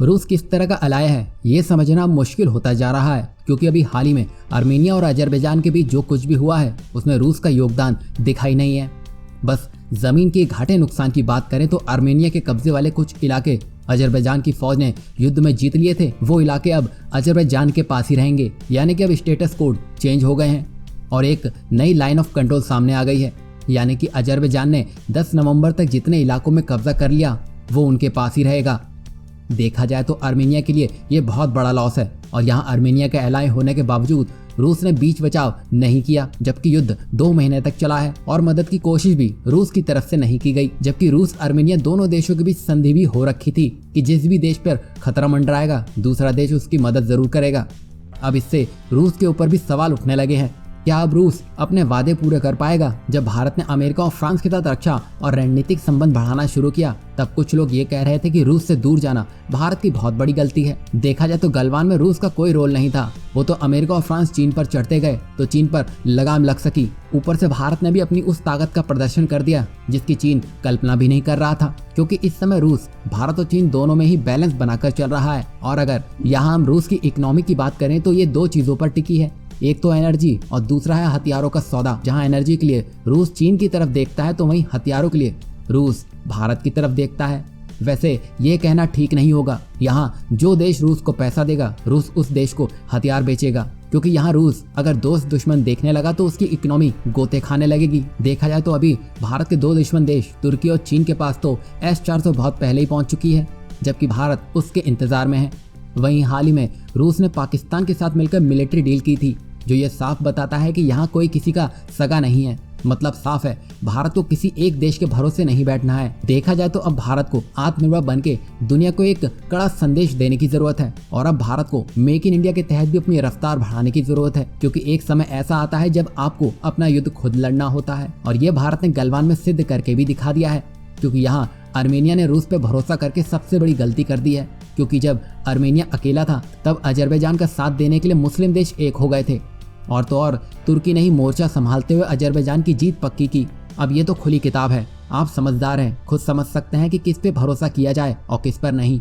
रूस किस तरह का अलाय है ये समझना मुश्किल होता जा रहा है, क्योंकि अभी हाल ही में आर्मेनिया और अजरबैजान के बीच जो कुछ भी हुआ है उसमें रूस का योगदान दिखाई नहीं है। बस जमीन के घाटे नुकसान की बात करें तो आर्मेनिया के कब्जे वाले कुछ इलाके अजरबैजान की फौज ने युद्ध में जीत लिए थे, वो इलाके अब अजरबैजान के पास ही रहेंगे। यानी कि अब स्टेटस कोड चेंज हो गए हैं और एक नई लाइन ऑफ कंट्रोल सामने आ गई है। यानी कि अजरबैजान ने 10 नवंबर तक जितने इलाकों में कब्जा कर लिया वो उनके पास ही रहेगा। देखा जाए तो आर्मेनिया के लिए ये बहुत बड़ा लॉस है और यहाँ आर्मेनिया के एलाय होने के बावजूद रूस ने बीच बचाव नहीं किया, जबकि युद्ध 2 महीने तक चला है और मदद की कोशिश भी रूस की तरफ से नहीं की गई। जबकि रूस आर्मेनिया दोनों देशों के बीच संधि भी हो रखी थी कि जिस भी देश पर खतरा मंडराएगा दूसरा देश उसकी मदद जरूर करेगा। अब इससे रूस के ऊपर भी सवाल उठने लगे हैं, क्या अब रूस अपने वादे पूरे कर पाएगा? जब भारत ने अमेरिका और फ्रांस के साथ रक्षा और रणनीतिक संबंध बढ़ाना शुरू किया तब कुछ लोग ये कह रहे थे कि रूस से दूर जाना भारत की बहुत बड़ी गलती है। देखा जाए तो गलवान में रूस का कोई रोल नहीं था, वो तो अमेरिका और फ्रांस चीन पर चढ़ते गए तो चीन पर लगाम लग सकी। ऊपर से भारत ने भी अपनी उस ताकत का प्रदर्शन कर दिया जिसकी चीन कल्पना भी नहीं कर रहा था, क्योंकि इस समय रूस भारत और चीन दोनों में ही बैलेंस बनाकर चल रहा है। और अगर यहाँ हम रूस की इकोनॉमी की बात करें तो ये 2 चीजों पर टिकी है, एक तो एनर्जी और दूसरा है हथियारों का सौदा। जहां एनर्जी के लिए रूस चीन की तरफ देखता है तो वहीं हथियारों के लिए रूस भारत की तरफ देखता है। वैसे ये कहना ठीक नहीं होगा, यहाँ जो देश रूस को पैसा देगा रूस उस देश को हथियार बेचेगा, क्योंकि यहाँ रूस अगर दोस्त दुश्मन देखने लगा तो उसकी इकोनॉमी गोते खाने लगेगी। देखा जाए तो अभी भारत के 2 दुश्मन देश तुर्की और चीन के पास तो S-400 बहुत पहले ही पहुंच चुकी है, जबकि भारत उसके इंतजार में है। वहीं हाल ही में रूस ने पाकिस्तान के साथ मिलकर मिलिट्री डील की थी, जो ये साफ बताता है कि यहाँ कोई किसी का सगा नहीं है। मतलब साफ है, भारत को किसी एक देश के भरोसे नहीं बैठना है। देखा जाए तो अब भारत को आत्मनिर्भर बनके दुनिया को एक कड़ा संदेश देने की जरूरत है और अब भारत को मेक इन इंडिया के तहत भी अपनी रफ्तार बढ़ाने की जरूरत है, क्योंकि एक समय ऐसा आता है जब आपको अपना युद्ध खुद लड़ना होता है और ये भारत ने गलवान में सिद्ध करके भी दिखा दिया है। क्योंकि यहाँ आर्मेनिया ने रूस पे भरोसा करके सबसे बड़ी गलती कर दी है, क्योंकि जब आर्मेनिया अकेला था तब अजरबैजान का साथ देने के लिए मुस्लिम देश एक हो गए थे और तो और तुर्की ने ही मोर्चा संभालते हुए अजरबैजान की जीत पक्की की। अब ये तो खुली किताब है, आप समझदार हैं, खुद समझ सकते हैं कि किस पे भरोसा किया जाए और किस पर नहीं।